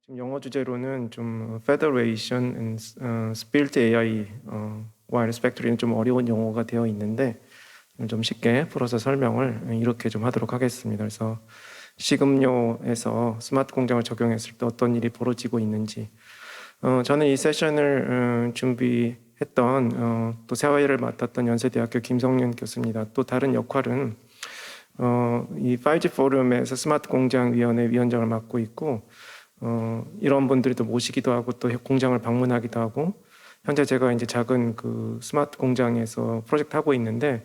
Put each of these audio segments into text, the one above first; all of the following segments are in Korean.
지금 영어 주제로는 좀 Federation and Spirit AI Wireless Factory는 좀 어려운 용어가 되어 있는데 좀 쉽게 풀어서 설명을 이렇게 좀 하도록 하겠습니다. 그래서 식음료에서 스마트 공장을 적용했을 때 어떤 일이 벌어지고 있는지 저는 이 세션을 준비했던 또 세화일을 맡았던 연세대학교 김성윤 교수입니다. 또 다른 역할은 이 5G 포럼에서 스마트 공장 위원회 위원장을 맡고 있고 이런 분들이 또 모시기도 하고 또 공장을 방문하기도 하고 현재 제가 이제 작은 그 스마트 공장에서 프로젝트 하고 있는데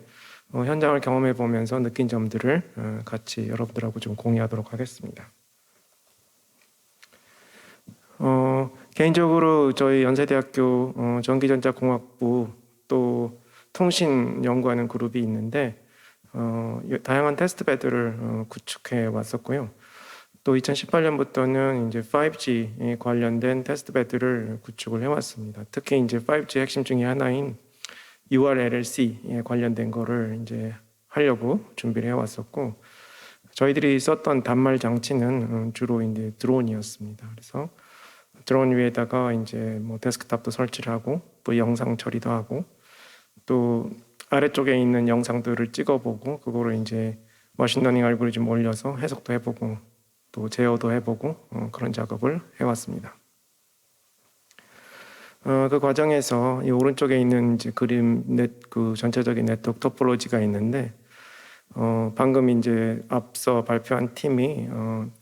현장을 경험해 보면서 느낀 점들을 같이 여러분들하고 좀 공유하도록 하겠습니다. 개인적으로 저희 연세대학교 전기전자공학부 또 통신 연구하는 그룹이 있는데 다양한 테스트 베드를 구축해 왔었고요. 또 2018년부터는 이제 5G 관련된 테스트 베드를 구축을 해왔습니다. 특히 이제 5G 핵심 중에 하나인 URLLC에 관련된 거를 이제 하려고 준비를 해왔었고, 저희들이 썼던 단말 장치는 주로 이제 드론이었습니다. 그래서 드론 위에다가 이제 뭐 데스크탑도 설치를 하고, 또 영상 처리도 하고, 또 아래쪽에 있는 영상들을 찍어보고, 그거를 이제 머신러닝 알고리즘 올려서 해석도 해보고, 또 제어도 해보고 그런 작업을 해왔습니다. 그 과정에서 이 오른쪽에 있는 이제 그림 그 전체적인 네트워크 토폴로지가 있는데 방금 이제 앞서 발표한 팀이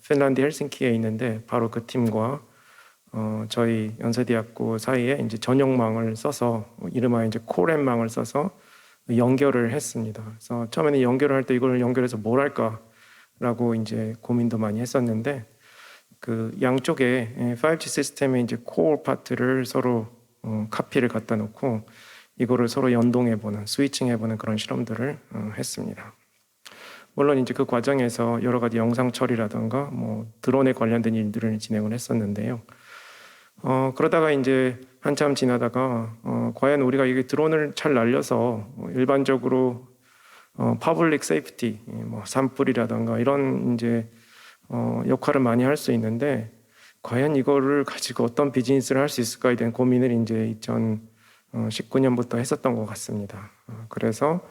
핀란드 헬싱키에 있는데 바로 그 팀과 저희 연세대학교 사이에 이제 전용망을 써서 이름하여 이제 코렘망을 써서 연결을 했습니다. 그래서 처음에는 연결을 할 때 이걸 연결해서 뭘 할까라고 이제 고민도 많이 했었는데 그 양쪽에 5G 시스템의 이제 코어 파트를 서로 카피를 갖다 놓고 이거를 서로 연동해보는, 스위칭해보는 그런 실험들을 했습니다. 물론 이제 그 과정에서 여러 가지 영상 처리라든가 뭐 드론에 관련된 일들을 진행을 했었는데요. 그러다가 이제 한참 지나다가 과연 우리가 이게 드론을 잘 날려서 일반적으로 퍼블릭 세이프티, 뭐 산불이라든가 이런 이제 역할을 많이 할 수 있는데 과연 이거를 가지고 어떤 비즈니스를 할 수 있을까에 대한 고민을 이제 2019년부터 했었던 것 같습니다. 그래서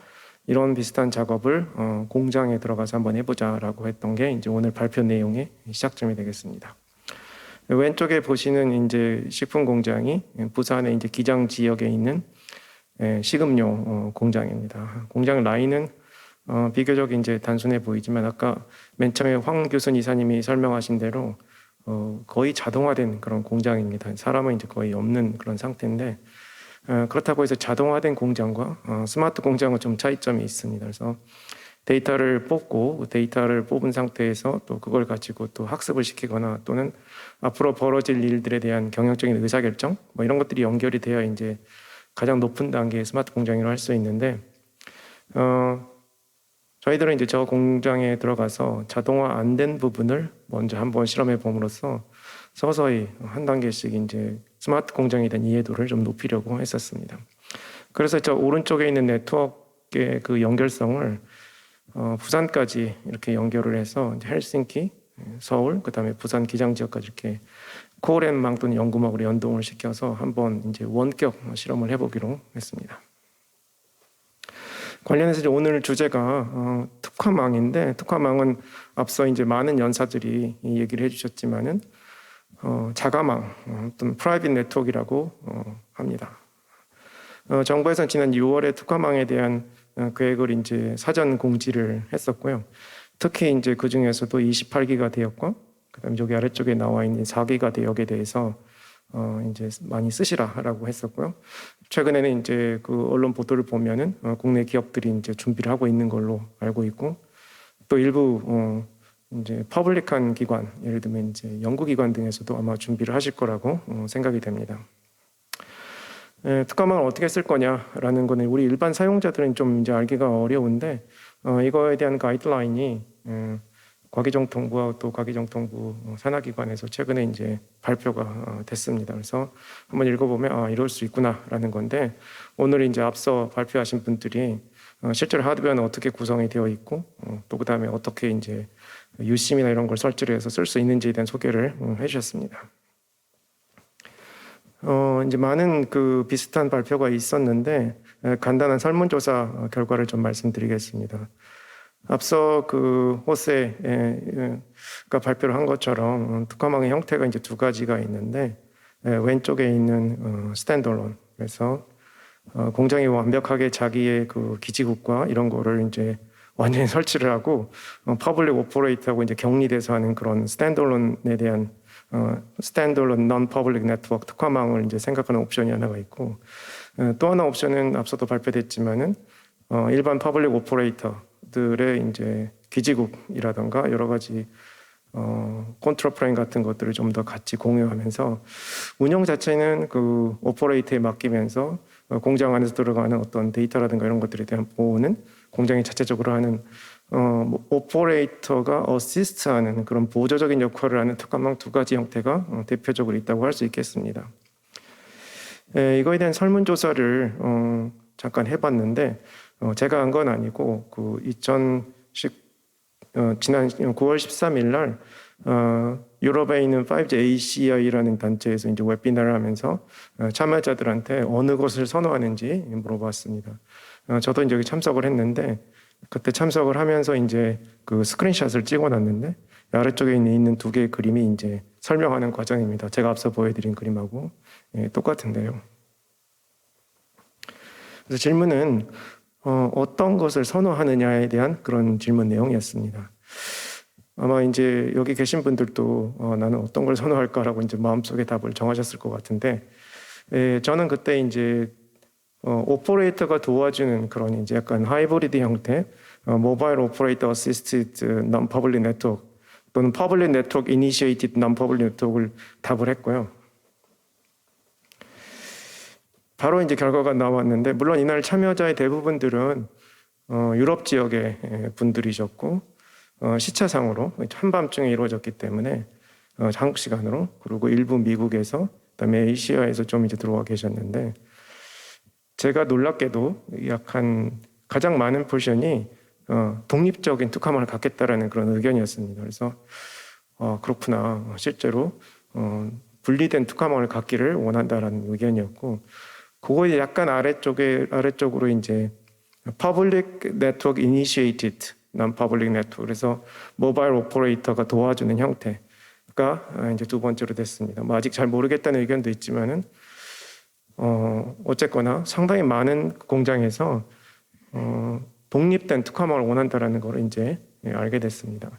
이런 비슷한 작업을 공장에 들어가서 한번 해보자라고 했던 게 이제 오늘 발표 내용의 시작점이 되겠습니다. 왼쪽에 보시는 이제 식품 공장이 부산의 이제 기장 지역에 있는 식음료 공장입니다. 공장 라인은 비교적 이제 단순해 보이지만 아까 맨 처음에 황 교수 이사님이 설명하신 대로 거의 자동화된 그런 공장입니다. 사람은 이제 거의 없는 그런 상태인데 그렇다고 해서 자동화된 공장과 스마트 공장은 좀 차이점이 있습니다. 그래서 데이터를 뽑고 데이터를 뽑은 상태에서 또 그걸 가지고 또 학습을 시키거나 또는 앞으로 벌어질 일들에 대한 경영적인 의사결정 뭐 이런 것들이 연결이 되어 이제 가장 높은 단계의 스마트 공장이라고 할 수 있는데 저희들은 이제 저 공장에 들어가서 자동화 안 된 부분을 먼저 한번 실험해 봄으로써 서서히 한 단계씩 이제 스마트 공장에 대한 이해도를 좀 높이려고 했었습니다. 그래서 저 오른쪽에 있는 네트워크의 그 연결성을 부산까지 이렇게 연결을 해서 헬싱키, 서울, 그다음에 부산 기장 지역까지 이렇게 코어램망 또는 연구망으로 연동을 시켜서 한번 이제 원격 실험을 해보기로 했습니다. 관련해서 이제 오늘 주제가 특화망인데 특화망은 앞서 이제 많은 연사들이 얘기를 해주셨지만은 자가망 또는 프라이빗 네트워크라고 합니다. 정부에서는 지난 6월에 특화망에 대한 계획을 이제 사전 공지를 했었고요. 특히 이제 그 중에서도 28기가 대역과 그다음에 여기 아래쪽에 나와 있는 4기가 대역에 대해서 이제 많이 쓰시라라고 했었고요. 최근에는 이제 그 언론 보도를 보면은 국내 기업들이 이제 준비를 하고 있는 걸로 알고 있고 또 일부 이제 퍼블릭한 기관, 예를 들면 이제 연구기관 등에서도 아마 준비를 하실 거라고 생각이 됩니다. 특화망을 어떻게 쓸 거냐라는 거는 우리 일반 사용자들은 좀 이제 알기가 어려운데 이거에 대한 가이드라인이 과기정통부와 또 과기정통부 산하기관에서 최근에 이제 발표가 됐습니다. 그래서 한번 읽어보면 이럴 수 있구나라는 건데 오늘 이제 앞서 발표하신 분들이 실제로 하드웨어는 어떻게 구성이 되어 있고 또 그다음에 어떻게 이제 유심이나 이런 걸 설치를 해서 쓸 수 있는지에 대한 소개를 해주셨습니다. 이제 많은 그 비슷한 발표가 있었는데 간단한 설문조사 결과를 좀 말씀드리겠습니다. 앞서 그 호세가 발표를 한 것처럼 특화망의 형태가 이제 두 가지가 있는데 왼쪽에 있는 스탠드얼론, 그래서 공장이 완벽하게 자기의 그 기지국과 이런 거를 이제 완전히 설치를 하고 퍼블릭 오퍼레이터하고 이제 격리돼서 하는 그런 스탠드얼론에 대한 스탠드얼론 non public network 특화망을 이제 생각하는 옵션이 하나가 있고, 또 하나 옵션은 앞서도 발표됐지만은 일반 퍼블릭 오퍼레이터들의 이제 기지국이라던가 여러 가지 컨트롤 플레인 같은 것들을 좀 더 같이 공유하면서 운영 자체는 그 오퍼레이터에 맡기면서 공장 안에서 들어가는 어떤 데이터라든가 이런 것들에 대한 보호는 공장이 자체적으로 하는 오퍼레이터가 어시스트하는 그런 보조적인 역할을 하는 특화망 두 가지 형태가 대표적으로 있다고 할 수 있겠습니다. 이거에 대한 설문조사를 잠깐 해봤는데 제가 한 건 아니고 그 지난 9월 13일 날 유럽에 있는 5G ACI라는 단체에서 이제 웨비나를 하면서 참여자들한테 어느 것을 선호하는지 물어봤습니다. 저도 이제 여기 참석을 했는데 그때 참석을 하면서 이제 그 스크린샷을 찍어놨는데 아래쪽에 있는 두 개의 그림이 이제 설명하는 과정입니다. 제가 앞서 보여드린 그림하고 똑같은데요. 그래서 질문은 어떤 것을 선호하느냐에 대한 그런 질문 내용이었습니다. 아마 이제 여기 계신 분들도 나는 어떤 걸 선호할까라고 이제 마음속에 답을 정하셨을 것 같은데, 저는 그때 이제 오퍼레이터가 도와주는 그런 이제 약간 하이브리드 형태, 모바일 오퍼레이터 어시스티드 non public 네트워크 또는 퍼블릭 네트워크 이니시에이티드 non public 네트워크를 답을 했고요. 바로 이제 결과가 나왔는데, 물론 이날 참여자의 대부분들은 유럽 지역의 분들이셨고 시차상으로 한밤중에 이루어졌기 때문에 한국 시간으로, 그리고 일부 미국에서 그다음에 아시아에서 좀 이제 들어와 계셨는데, 제가 놀랍게도 약간 가장 많은 포션이 독립적인 특화망을 갖겠다라는 그런 의견이었습니다. 그래서 그렇구나, 실제로 분리된 특화망을 갖기를 원한다라는 의견이었고, 그거에 약간 아래쪽으로 이제 Public Network Initiated Non-Public Network, 그래서 모바일 오퍼레이터가 도와주는 형태가 이제 두 번째로 됐습니다. 뭐 아직 잘 모르겠다는 의견도 있지만은 어쨌거나 상당히 많은 공장에서 독립된 특화망을 원한다라는 걸 이제 알게 됐습니다.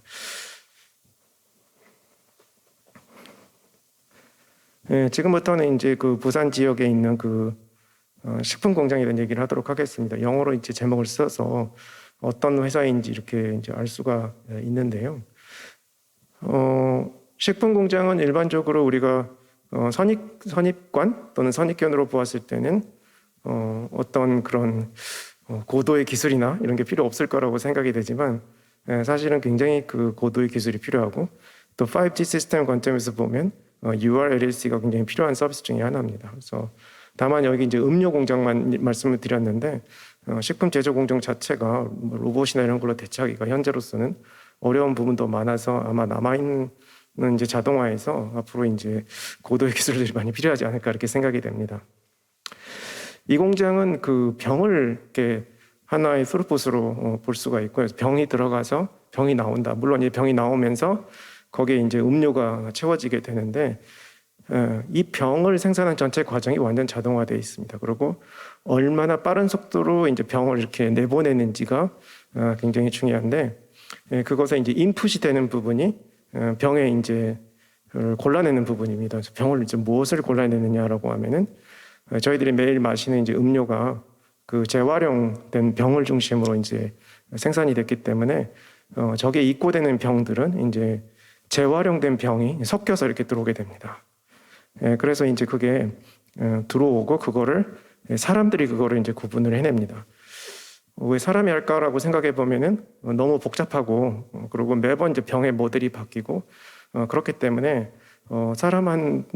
지금부터는 이제 그 부산 지역에 있는 그 식품 공장에 대한 얘기를 하도록 하겠습니다. 영어로 이제 제목을 써서 어떤 회사인지 이렇게 이제 알 수가 있는데요. 식품 공장은 일반적으로 우리가 선입관 또는 선입견으로 보았을 때는 어떤 그런 고도의 기술이나 이런 게 필요 없을 거라고 생각이 되지만, 사실은 굉장히 그 고도의 기술이 필요하고, 또 5G 시스템 관점에서 보면 URLLC가 굉장히 필요한 서비스 중에 하나입니다. 그래서 다만 여기 이제 음료 공장만 말씀을 드렸는데, 식품 제조 공장 자체가 로봇이나 이런 걸로 대체하기가 현재로서는 어려운 부분도 많아서 아마 남아있는 이제 자동화에서 앞으로 이제 고도의 기술들이 많이 필요하지 않을까 이렇게 생각이 됩니다. 이 공장은 그 병을 이렇게 하나의 스루풋으로 볼 수가 있고요. 병이 들어가서 병이 나온다. 물론 이 병이 나오면서 거기에 이제 음료가 채워지게 되는데, 이 병을 생산한 전체 과정이 완전 자동화되어 있습니다. 그리고 얼마나 빠른 속도로 이제 병을 이렇게 내보내는지가 굉장히 중요한데, 그것에 이제 인풋이 되는 부분이 병에 이제 골라내는 부분입니다. 그래서 병을 이제 무엇을 골라내느냐라고 하면은 저희들이 매일 마시는 이제 음료가 그 재활용된 병을 중심으로 이제 생산이 됐기 때문에 저기에 입고되는 병들은 이제 재활용된 병이 섞여서 이렇게 들어오게 됩니다. 그래서 이제 그게 들어오고 그거를 사람들이 그거를 이제 구분을 해냅니다. 왜 사람이 할까라고 생각해 보면은 너무 복잡하고, 그리고 매번 이제 병의 모델이 바뀌고 그렇기 때문에 사람 한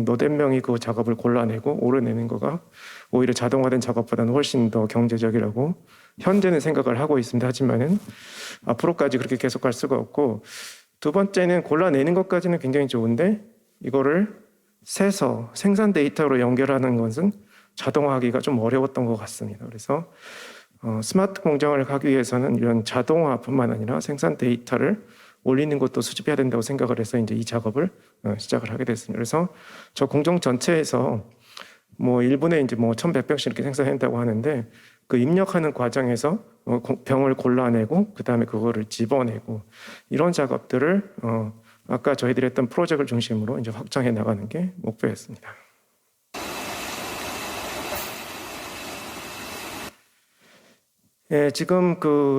너댓 명이 그 작업을 골라내고 오려내는 거가 오히려 자동화된 작업보다는 훨씬 더 경제적이라고 현재는 생각을 하고 있습니다. 하지만은 앞으로까지 그렇게 계속 갈 수가 없고, 두 번째는 골라내는 것까지는 굉장히 좋은데 이거를 세서 생산 데이터로 연결하는 것은 자동화하기가 좀 어려웠던 것 같습니다. 그래서 스마트 공장을 가기 위해서는 이런 자동화뿐만 아니라 생산 데이터를 올리는 것도 수집해야 된다고 생각을 해서 이제 이 작업을 시작을 하게 됐습니다. 그래서 저 공정 전체에서 뭐 1분에 이제 뭐 1,100병씩 이렇게 생산한다고 하는데 그 입력하는 과정에서 병을 골라내고 그 다음에 그거를 집어내고 이런 작업들을 아까 저희들이 했던 프로젝트를 중심으로 이제 확장해 나가는 게 목표였습니다. 예, 지금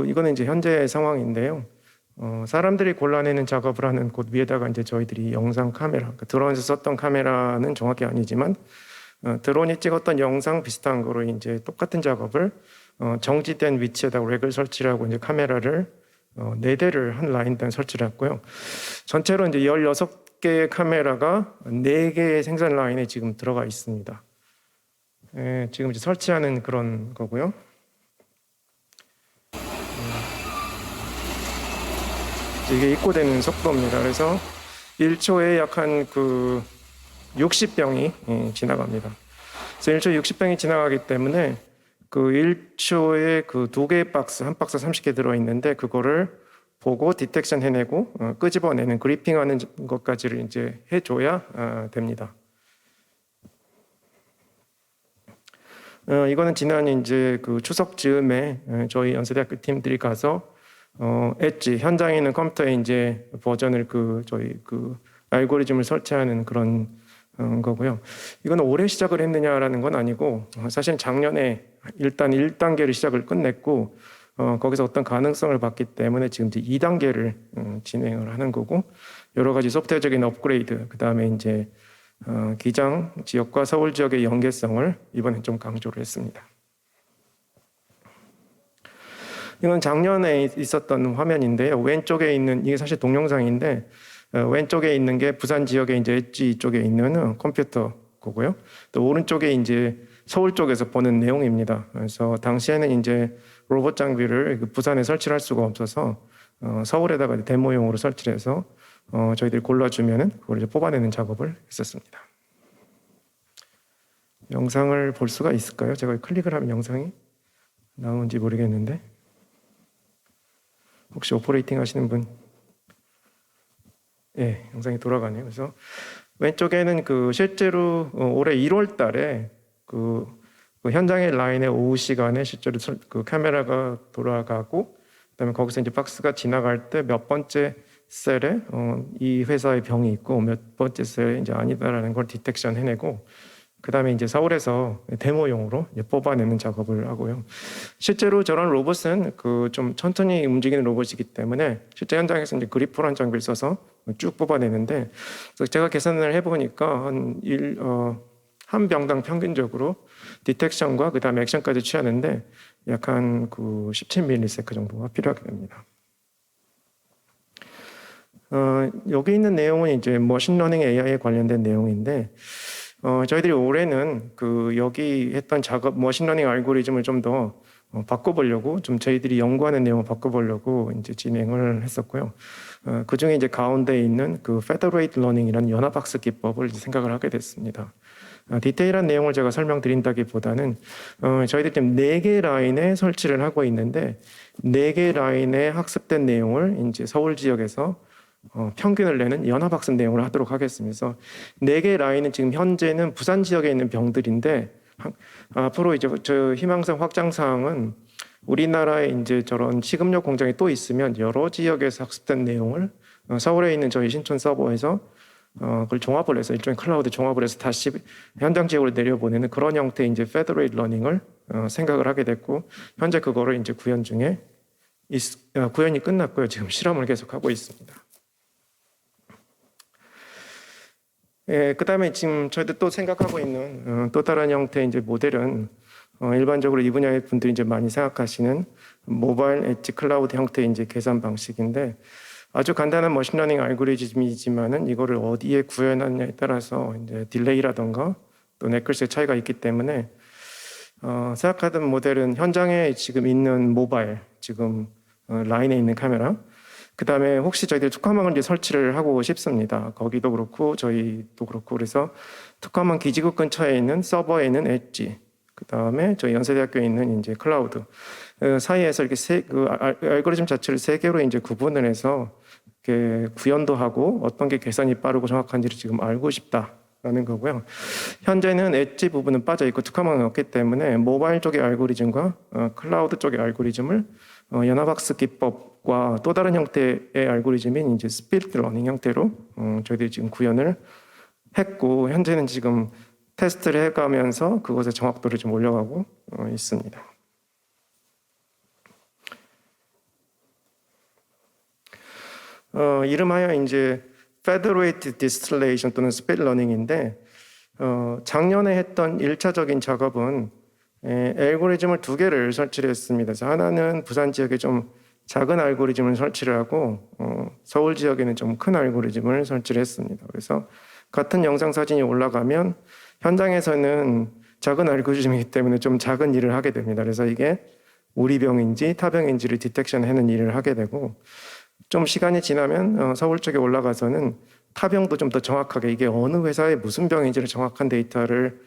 이거는 이제 현재 상황인데요. 사람들이 골라내는 작업을 하는 곳 위에다가 이제 저희들이 영상 카메라, 그러니까 드론에서 썼던 카메라는 정확히 아니지만 드론이 찍었던 영상 비슷한 거로 이제 똑같은 작업을 정지된 위치에다가 렉을 설치를 하고 이제 카메라를 4대를 한 라인단 설치를 했고요. 전체로 이제 16개의 카메라가 4개의 생산 라인에 지금 들어가 있습니다. 예, 지금 이제 설치하는 그런 거고요. 이게 입고되는 속도입니다. 그래서 1초에 약 한 60병이 지나갑니다. 그래서 1초에 60병이 지나가기 때문에 1초에 2개의 박스, 한 박스 30개 들어있는데 그거를 보고 디텍션 해내고 끄집어내는 그리핑하는 것까지를 이제 해줘야 됩니다. 이거는 지난 이제 추석 즈음에 저희 연세대학교 팀들이 가서 엣지 현장에 있는 컴퓨터에 이제 버전을 저희 알고리즘을 설치하는 그런 거고요. 이건 올해 시작을 했느냐라는 건 아니고 사실 작년에 일단 1단계를 시작을 끝냈고 거기서 어떤 가능성을 봤기 때문에 지금 이제 2단계를 진행을 하는 거고 여러 가지 소프트웨어적인 업그레이드 그다음에 이제 기장 지역과 서울 지역의 연계성을 이번에 좀 강조를 했습니다. 이건 작년에 있었던 화면인데요. 왼쪽에 있는 이게 사실 동영상인데 왼쪽에 있는 게 부산 지역의 이제 엣지 쪽에 있는 컴퓨터 거고요. 또 오른쪽에 이제 서울 쪽에서 보는 내용입니다. 그래서 당시에는 이제 로봇 장비를 부산에 설치를 할 수가 없어서 서울에다가 데모용으로 설치를 해서 저희들이 골라주면은 그걸 이제 뽑아내는 작업을 했었습니다. 영상을 볼 수가 있을까요? 제가 클릭을 하면 영상이 나오는지 모르겠는데 혹시 오퍼레이팅 하시는 분? 예, 영상이 돌아가네요. 그래서 왼쪽에는 실제로 올해 1월 달에 현장의 라인의 오후 시간에 실제로 카메라가 돌아가고 그다음에 거기서 이제 박스가 지나갈 때 몇 번째 셀에 이 회사의 병이 있고 몇 번째 셀에 이제 아니다라는 걸 디텍션 해내고 그다음에 이제 서울에서 데모용으로 이제 뽑아내는 작업을 하고요. 실제로 저런 로봇은 좀 천천히 움직이는 로봇이기 때문에 실제 현장에서 이제 그리퍼라는 장비를 써서 쭉 뽑아내는데 그래서 제가 계산을 해보니까 한 병당 평균적으로 디텍션과 그다음에 액션까지 취하는데 약 한 17ms 정도가 필요하게 됩니다. 여기 있는 내용은 이제 머신러닝 AI에 관련된 내용인데 저희들이 올해는 여기 했던 작업 머신러닝 알고리즘을 좀 더 바꿔보려고 좀 저희들이 연구하는 내용을 바꿔보려고 이제 진행을 했었고요. 그 중에 이제 가운데 있는 페더레이트 러닝이라는 연합학습 기법을 이제 생각을 하게 됐습니다. 디테일한 내용을 제가 설명드린다기보다는 저희들이 지금 4개 라인에 설치를 하고 있는데 4개 라인에 학습된 내용을 이제 서울 지역에서 평균을 내는 연합학습 내용을 하도록 하겠습니다. 그래서 4개 라인은 지금 현재는 부산 지역에 있는 병들인데 앞으로 이제 저 희망성 확장 사항은 우리나라에 이제 저런 식음료 공장이 또 있으면 여러 지역에서 학습된 내용을 서울에 있는 저희 신촌 서버에서 그걸 종합을 해서 일종의 클라우드 종합을 해서 다시 현장 지역으로 내려보내는 그런 형태의 이제 페더레이트 러닝을 생각을 하게 됐고 현재 그거를 이제 구현 중에 구현이 끝났고요. 지금 실험을 계속하고 있습니다. 예, 그다음에 지금 저희들 또 생각하고 있는 또 다른 형태의 이제 모델은 일반적으로 이 분야의 분들이 이제 많이 생각하시는 모바일 엣지 클라우드 형태의 이제 계산 방식인데 아주 간단한 머신러닝 알고리즘이지만은 이거를 어디에 구현하느냐에 따라서 이제 딜레이라던가 또 네클스의 차이가 있기 때문에 생각하던 모델은 현장에 지금 있는 모바일 지금 라인에 있는 카메라 그다음에 혹시 저희들이 특화망을 이제 설치를 하고 싶습니다. 거기도 그렇고 저희도 그렇고 그래서 특화망 기지국 근처에 있는 서버에 있는 엣지, 그다음에 저희 연세대학교에 있는 이제 클라우드 사이에서 이렇게 알고리즘 자체를 세 개로 이제 구분을 해서 이렇게 구현도 하고 어떤 게 계산이 빠르고 정확한지를 지금 알고 싶다라는 거고요. 현재는 엣지 부분은 빠져 있고 특화망이 없기 때문에 모바일 쪽의 알고리즘과 클라우드 쪽의 알고리즘을 연합학습 기법과 또 다른 형태의 알고리즘인 이제 스피릿 러닝 형태로 저희들이 지금 구현을 했고 현재는 지금 테스트를 해가면서 그것의 정확도를 좀 올려가고 있습니다. 이름하여 이제 Federated Distillation 또는 Speed Learning인데 작년에 했던 1차적인 작업은 알고리즘을 2개를 설치를 했습니다. 그래서 하나는 부산 지역에 좀 작은 알고리즘을 설치를 하고 서울 지역에는 좀 큰 알고리즘을 설치를 했습니다. 그래서 같은 영상 사진이 올라가면 현장에서는 작은 알고리즘이기 때문에 좀 작은 일을 하게 됩니다. 그래서 이게 우리 병인지 타병인지를 디텍션하는 일을 하게 되고 좀 시간이 지나면 서울 쪽에 올라가서는 타병도 좀 더 정확하게 이게 어느 회사의 무슨 병인지를 정확한 데이터를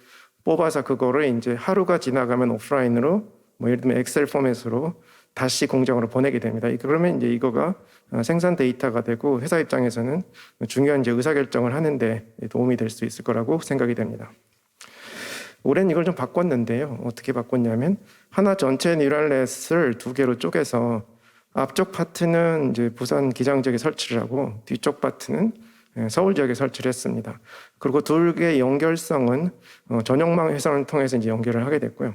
뽑아서 그거를 이제 하루가 지나가면 오프라인으로 뭐 예를 들면 엑셀 포맷으로 다시 공장으로 보내게 됩니다. 그러면 이제 이거가 생산 데이터가 되고 회사 입장에서는 중요한 이제 의사결정을 하는데 도움이 될 수 있을 거라고 생각이 됩니다. 올해는 이걸 좀 바꿨는데요. 어떻게 바꿨냐면 하나 전체 뉴럴넷을 2개로 쪼개서 앞쪽 파트는 이제 부산 기장 지역에 설치를 하고 뒤쪽 파트는 서울 지역에 설치를 했습니다. 그리고 2개의 연결성은 전용망 회선을 통해서 이제 연결을 하게 됐고요.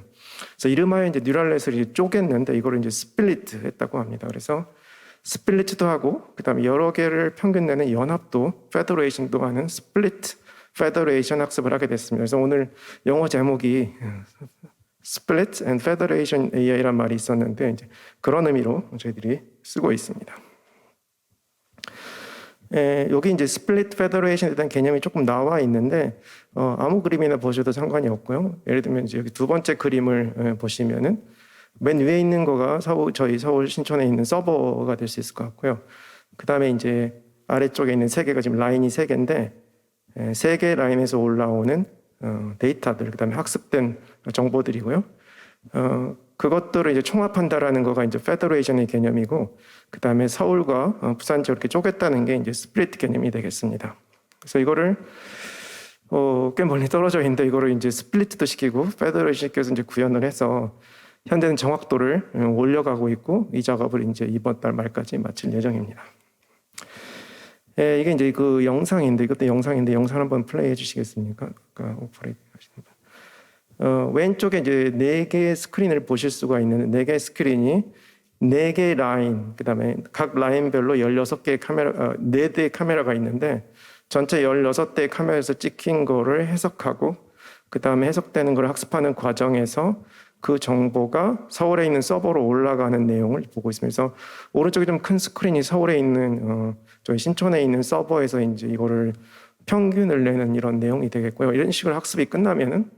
그래서 이름하여 이제 뉴럴넷을 쪼갰는데 이거를 이제 스플리트 했다고 합니다. 그래서 스플리트도 하고 그다음에 여러 개를 평균 내는 연합도 페더레이션도 하는 스플리트 페더레이션 학습을 하게 됐습니다. 그래서 오늘 영어 제목이 Split and Federation AI란 말이 있었는데 이제 그런 의미로 저희들이 쓰고 있습니다. 여기 이제 Split Federation에 대한 개념이 조금 나와 있는데 아무 그림이나 보셔도 상관이 없고요. 예를 들면 이제 여기 2번째 그림을 보시면은 맨 위에 있는 거가 저희 서울 신촌에 있는 서버가 될 수 있을 것 같고요. 그 다음에 이제 아래쪽에 있는 3개가 지금 라인이 3개인데 3개 라인에서 올라오는 데이터들, 그 다음에 학습된 정보들이고요. 그것들을 이제 총합한다라는 거가 이제 페더레이션의 개념이고, 그 다음에 서울과 부산 지역을 이렇게 쪼갰다는 게 이제 스플릿 개념이 되겠습니다. 그래서 이거를 꽤 멀리 떨어져 있는데 이거를 이제 스플릿도 시키고 페더레이션 시켜서 이제 구현을 해서 현재는 정확도를 올려가고 있고 이 작업을 이제 이번 달 말까지 마칠 예정입니다. 이게 이제 그 영상인데 이것도 영상인데 영상 한번 플레이해 주시겠습니까? 아까 오퍼레이트 하시는 왼쪽에 이제 4개의 스크린을 보실 수가 있는데 4개의 스크린이 4개의 라인, 그다음에 각 라인별로 16개의 카메라, 4대의 카메라가 있는데 전체 16대의 카메라에서 찍힌 거를 해석하고 그다음에 해석되는 걸 학습하는 과정에서 그 정보가 서울에 있는 서버로 올라가는 내용을 보고 있습니다. 그래서 오른쪽에 좀 큰 스크린이 서울에 있는 저희 신촌에 있는 서버에서 이제 이거를 평균을 내는 이런 내용이 되겠고요. 이런 식으로 학습이 끝나면은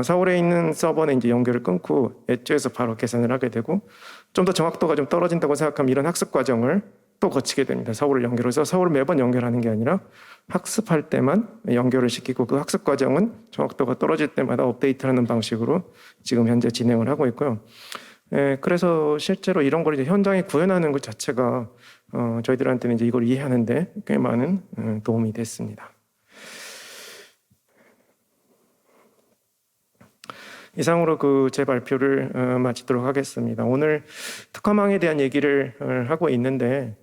서울에 있는 서버는 이제 연결을 끊고 엣지에서 바로 계산을 하게 되고 좀 더 정확도가 좀 떨어진다고 생각하면 이런 학습 과정을 또 거치게 됩니다. 서울을 연결해서 서울을 매번 연결하는 게 아니라 학습할 때만 연결을 시키고 그 학습 과정은 정확도가 떨어질 때마다 업데이트하는 방식으로 지금 현재 진행을 하고 있고요. 그래서 실제로 이런 걸 이제 현장에 구현하는 것 자체가 저희들한테는 이제 이걸 이해하는데 꽤 많은 도움이 됐습니다. 이상으로 제 발표를 마치도록 하겠습니다. 오늘 특화망에 대한 얘기를 하고 있는데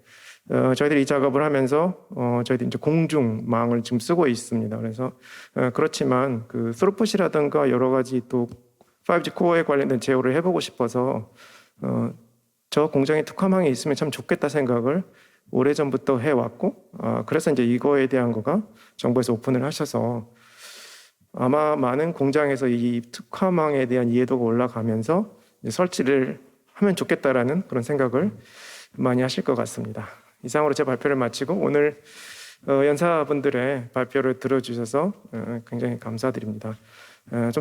저희들이 이 작업을 하면서 저희들이 이제 공중망을 지금 쓰고 있습니다. 그래서 그렇지만 그 스루풋이라든가 여러 가지 또 5G 코어에 관련된 제어를 해보고 싶어서 저 공장에 특화망이 있으면 참 좋겠다 생각을 오래전부터 해왔고 그래서 이제 이거에 대한 거가 정부에서 오픈을 하셔서 아마 많은 공장에서 이 특화망에 대한 이해도가 올라가면서 설치를 하면 좋겠다라는 그런 생각을 많이 하실 것 같습니다. 이상으로 제 발표를 마치고 오늘 연사분들의 발표를 들어주셔서 굉장히 감사드립니다. 좀